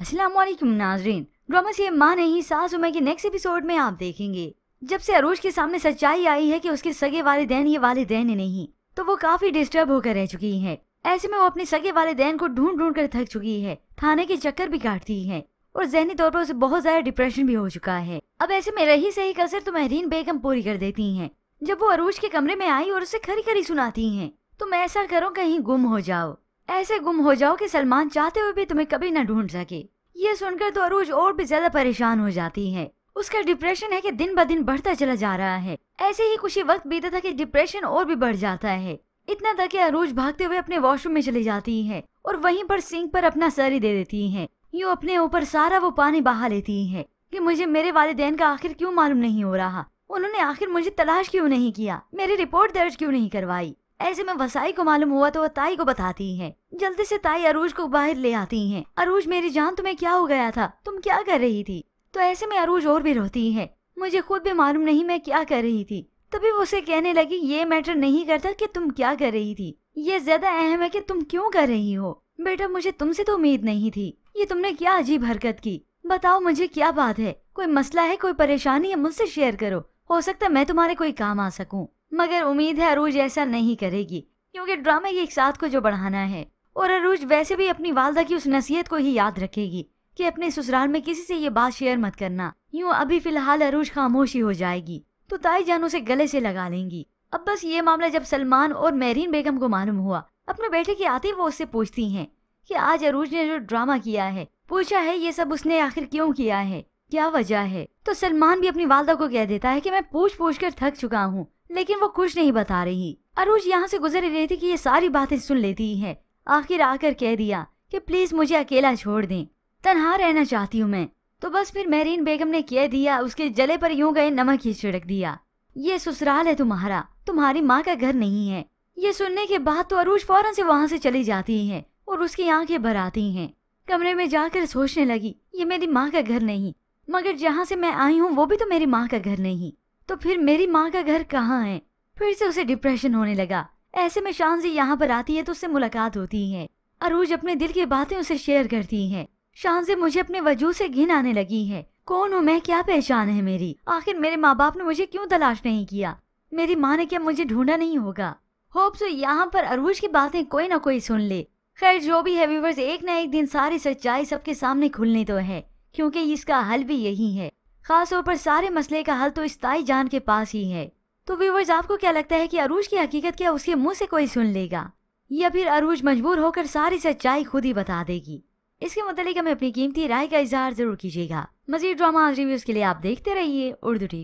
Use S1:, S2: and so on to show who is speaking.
S1: अस्सलाम वालेकुम नाजरीन। ड्रामा से माँ नहीं सास उमर के नेक्स्ट एपिसोड में आप देखेंगे जब से अरूज के सामने सच्चाई आई है कि उसके सगे वालिदैन ये वालिदैन ही नहीं, तो वो काफी डिस्टर्ब होकर रह चुकी है। ऐसे में वो अपने सगे वालिदैन को ढूंढ ढूंढ कर थक चुकी है, थाने के चक्कर भी काटती है और जहनी तौर पर उसे बहुत ज्यादा डिप्रेशन भी हो चुका है। अब ऐसे में रही सही कसर तो महरीन बेगम पूरी कर देती हैं। जब वो अरूज के कमरे में आई और उसे खरी खरी सुनाती हैं, तुम ऐसा करो कहीं गुम हो जाओ, ऐसे गुम हो जाओ कि सलमान चाहते हुए भी तुम्हें कभी न ढूंढ सके। ये सुनकर तो अरूज और भी ज्यादा परेशान हो जाती है। उसका डिप्रेशन है कि दिन ब दिन बढ़ता चला जा रहा है। ऐसे ही कुछ ही वक्त बीता था कि डिप्रेशन और भी बढ़ जाता है। इतना तक कि अरूज भागते हुए अपने वॉशरूम में चली जाती है और वहीं पर सिंक पर अपना सर ही दे देती है। यूँ अपने ऊपर सारा वो पानी बहा लेती है कि मुझे मेरे वालिदैन का आखिर क्यों मालूम नहीं हो रहा, उन्होंने आखिर मुझे तलाश क्यों नहीं किया, मेरी रिपोर्ट दर्ज क्यों नहीं करवाई। ऐसे में वसाई को मालूम हुआ तो वो ताई को बताती है। जल्दी से ताई अरूज को बाहर ले आती है। अरूज मेरी जान, तुम्हें क्या हो गया था, तुम क्या कर रही थी। तो ऐसे में अरूज और भी रोती है, मुझे खुद भी मालूम नहीं मैं क्या कर रही थी। तभी वो उसे कहने लगी ये मैटर नहीं करता कि तुम क्या कर रही थी, ये ज्यादा अहम है कि तुम क्यों कर रही हो। बेटा मुझे तुमसे तो उम्मीद नहीं थी, ये तुमने क्या अजीब हरकत की, बताओ मुझे क्या बात है, कोई मसला है, कोई परेशानी है, मुझसे शेयर करो, हो सकता है मैं तुम्हारे कोई काम आ सकूं। मगर उम्मीद है अरूज ऐसा नहीं करेगी, क्योंकि ड्रामे के एक साथ को जो बढ़ाना है। और अरूज वैसे भी अपनी वालदा की उस नसीहत को ही याद रखेगी कि अपने ससुराल में किसी से ये बात शेयर मत करना। यूँ अभी फिलहाल अरूज खामोशी हो जाएगी तो ताई जान उसे गले से लगा लेंगी। अब बस ये मामला जब सलमान और महरीन बेगम को मालूम हुआ, अपने बेटे के आते वो उससे पूछती हैं कि आज अरूज ने जो ड्रामा किया है, पूछा है ये सब उसने आखिर क्यों किया है, क्या वजह है। तो सलमान भी अपनी वालदा को कह देता है कि मैं पूछ पूछ कर थक चुका हूँ, लेकिन वो कुछ नहीं बता रही। अरूज यहाँ से गुजर रही थी कि ये सारी बातें सुन लेती है। आखिर आकर कह दिया कि प्लीज मुझे अकेला छोड़ दें, तन्हा रहना चाहती हूँ मैं। तो बस फिर महरीन बेगम ने कह दिया, उसके जले पर यूं गए नमक ही छिड़क दिया, ये ससुराल है तुम्हारा, तुम्हारी माँ का घर नहीं है। ये सुनने के बाद तो अरूज फौरन से वहाँ से चली जाती है और उसकी आंखें भर आती हैं। कमरे में जाकर सोचने लगी ये मेरी माँ का घर नहीं, मगर जहाँ से मैं आई हूँ वो भी तो मेरी माँ का घर नहीं, तो फिर मेरी माँ का घर कहाँ है। फिर से उसे डिप्रेशन होने लगा। ऐसे में शांजी यहाँ पर आती है तो उससे मुलाकात होती है। अरूज अपने दिल की बातें उसे शेयर करती है। शांजी मुझे अपने वजूद से घिन आने लगी है, कौन हूँ मैं, क्या पहचान है मेरी, आखिर मेरे माँ बाप ने मुझे क्यों तलाश नहीं किया, मेरी माँ ने क्या मुझे ढूंढा नहीं होगा। होप सो यहाँ पर अरूज की बातें कोई ना कोई सुन ले। खैर जो भी है व्यूअर्स, एक न एक दिन सारी सच्चाई सबके सामने खुलनी तो है, क्योंकि इसका हल भी यही है। खास तौर पर सारे मसले का हल तो इस ताई जान के पास ही है। तो व्यूअर्स आपको क्या लगता है कि अरूज की हकीकत क्या उसके मुंह से कोई सुन लेगा, या फिर अरूज मजबूर होकर सारी सच्चाई खुद ही बता देगी। इसके मुतालिक हमें अपनी कीमती राय का इजहार जरूर कीजिएगा। मजीद ड्रामा रिव्यूज के लिए आप देखते रहिए उर्दू टीवी।